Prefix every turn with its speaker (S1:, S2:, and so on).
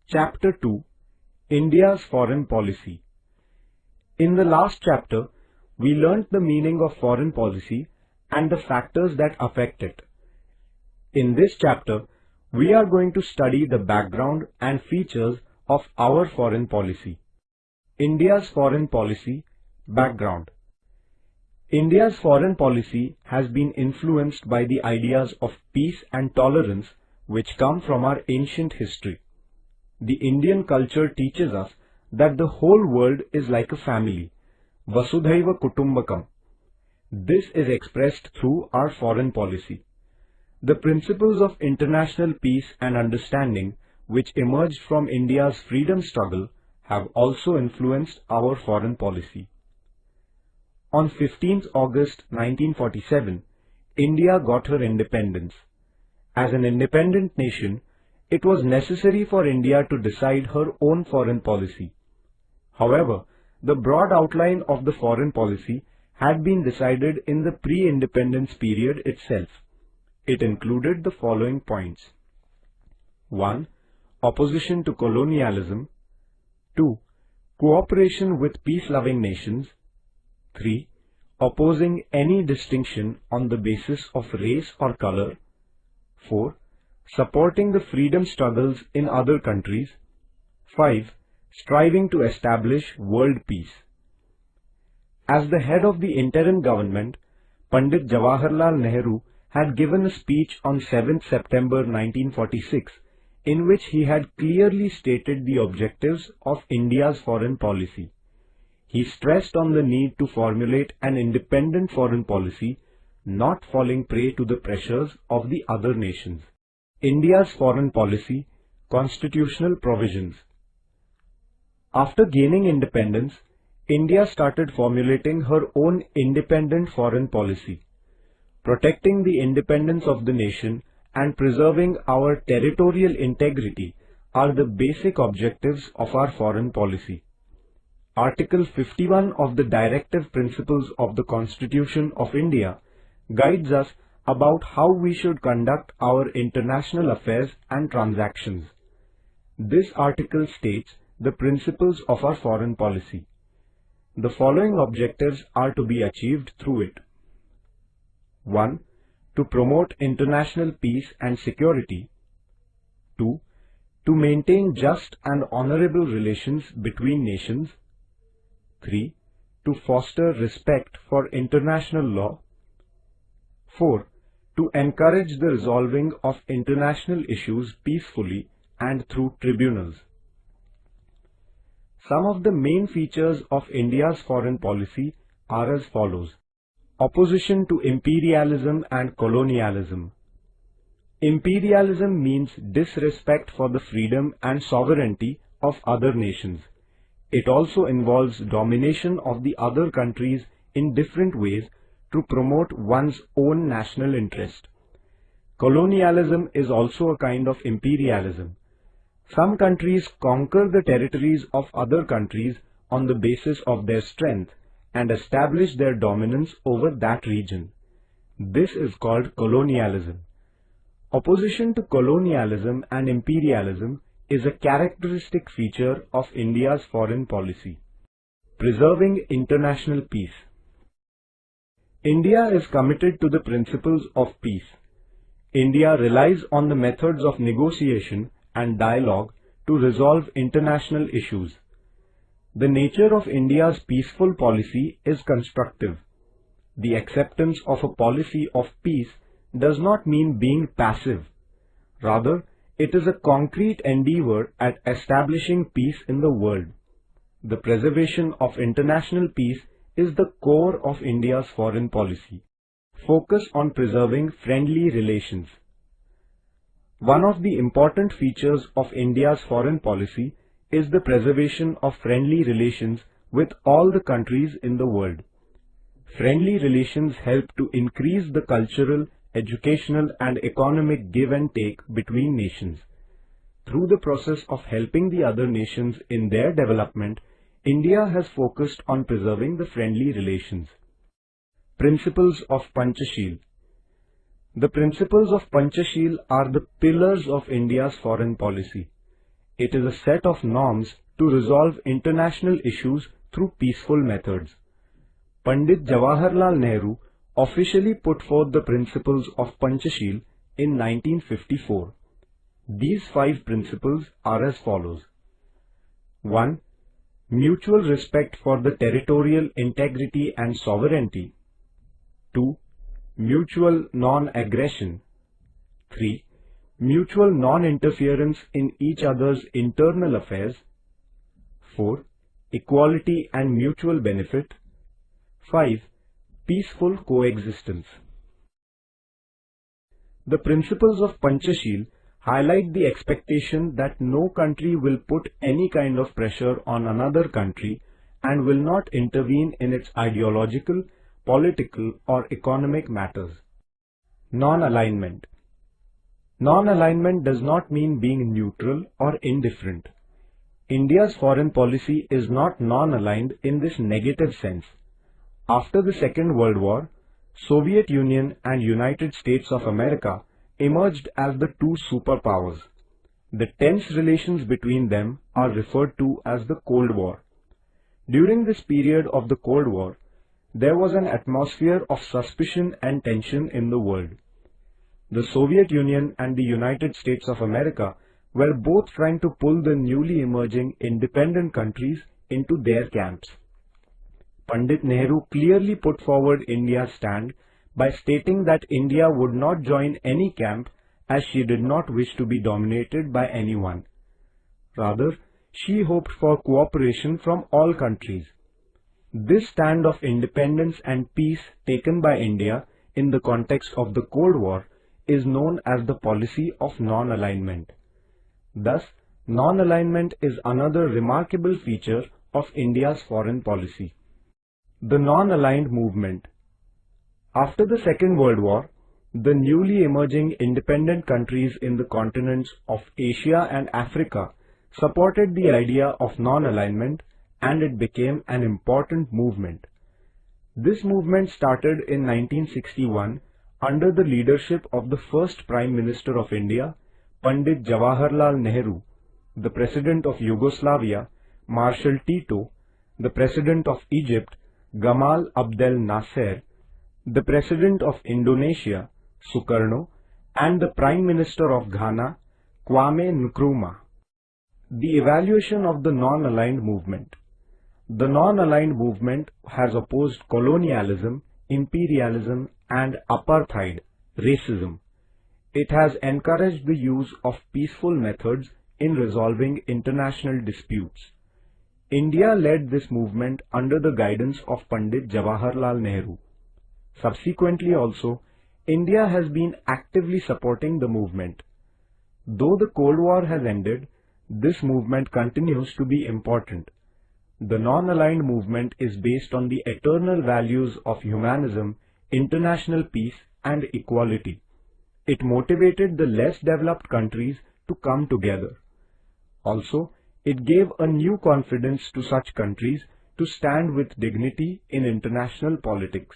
S1: Chapter 2, India's Foreign Policy. In the last chapter, we learnt the meaning of foreign policy and the factors that affect it. In this chapter, we are going to study the background and features of our foreign policy. India's foreign policy background. India's foreign policy has been influenced by the ideas of peace and tolerance which come from our ancient history. The Indian culture teaches us that the whole world is like a family, Vasudhaiva Kutumbakam. This is expressed through our foreign policy. The principles of international peace and understanding which emerged from India's freedom struggle have also influenced our foreign policy. On 15th August 1947, India got her independence. As an independent nation, it was necessary for India to decide her own foreign policy. However, the broad outline of the foreign policy had been decided in the pre-independence period itself. It included the following points. 1. Opposition to colonialism. 2. Cooperation with peace-loving nations. 3. Opposing any distinction on the basis of race or color. 4. Supporting the freedom struggles in other countries. 5. Striving to establish world peace. As the head of the interim government, Pandit Jawaharlal Nehru had given a speech on 7th September 1946 in which he had clearly stated the objectives of India's foreign policy. He stressed on the need to formulate an independent foreign policy, not falling prey to the pressures of the other nations. India's foreign policy, constitutional provisions. After gaining independence, India started formulating her own independent foreign policy. Protecting the independence of the nation and preserving our territorial integrity are the basic objectives of our foreign policy. Article 51 of the Directive Principles of the Constitution of India guides us about how we should conduct our international affairs and transactions. This article states the principles of our foreign policy. The following objectives are to be achieved through it. 1. To promote international peace and security. 2. To maintain just and honorable relations between nations. 3. To foster respect for international law. 4. To encourage the resolving of international issues peacefully and through tribunals. Some of the main features of India's foreign policy are as follows. Opposition to imperialism and colonialism. Imperialism means disrespect for the freedom and sovereignty of other nations. It also involves domination of the other countries in different ways to promote one's own national interest. Colonialism is also a kind of imperialism. Some countries conquer the territories of other countries on the basis of their strength and establish their dominance over that region. This is called colonialism. Opposition to colonialism and imperialism is a characteristic feature of India's foreign policy. Preserving international peace. India is committed to the principles of peace. India relies on the methods of negotiation and dialogue to resolve international issues. The nature of India's peaceful policy is constructive. The acceptance of a policy of peace does not mean being passive. Rather, it is a concrete endeavor at establishing peace in the world. The preservation of international peace is the core of India's foreign policy. Focus on preserving friendly relations. One of the important features of India's foreign policy is the preservation of friendly relations with all the countries in the world. Friendly relations help to increase the cultural, educational and economic give and take between nations. Through the process of helping the other nations in their development, India has focused on preserving the friendly relations. Principles of Panchashil. The principles of Panchashil are the pillars of India's foreign policy. It is a set of norms to resolve international issues through peaceful methods. Pandit Jawaharlal Nehru officially put forth the principles of Panchashil in 1954. These 5 principles are as follows. 1. Mutual respect for the territorial integrity and sovereignty. 2. Mutual non-aggression. 3. Mutual non-interference in each other's internal affairs. 4. Equality and mutual benefit. 5. Peaceful coexistence. The principles of Panchashil highlight the expectation that no country will put any kind of pressure on another country and will not intervene in its ideological, political or economic matters. Non-alignment. Non-alignment does not mean being neutral or indifferent. India's foreign policy is not non-aligned in this negative sense. After the Second World War, Soviet Union and United States of America emerged as the two superpowers. The tense relations between them are referred to as the Cold War. During this period of the Cold War, there was an atmosphere of suspicion and tension in the world. The Soviet Union and the United States of America were both trying to pull the newly emerging independent countries into their camps. Pandit Nehru clearly put forward India's stand by stating that India would not join any camp as she did not wish to be dominated by anyone. Rather, she hoped for cooperation from all countries. This stand of independence and peace taken by India in the context of the Cold War is known as the policy of non-alignment. Thus, non-alignment is another remarkable feature of India's foreign policy. The non-aligned movement. After the Second World War, the newly emerging independent countries in the continents of Asia and Africa supported the idea of non-alignment, and it became an important movement. This movement started in 1961 under the leadership of the first Prime Minister of India, Pandit Jawaharlal Nehru, the President of Yugoslavia, Marshal Tito, the President of Egypt, Gamal Abdel Nasser, the President of Indonesia, Sukarno, and the Prime Minister of Ghana, Kwame Nkrumah. The evaluation of the non-aligned movement. The non-aligned movement has opposed colonialism, imperialism, and apartheid, racism. It has encouraged the use of peaceful methods in resolving international disputes. India led this movement under the guidance of Pandit Jawaharlal Nehru. Subsequently also, India has been actively supporting the movement. Though the Cold War has ended, this movement continues to be important. The non-aligned movement is based on the eternal values of humanism, international peace, and equality. It motivated the less developed countries to come together. Also, it gave a new confidence to such countries to stand with dignity in international politics.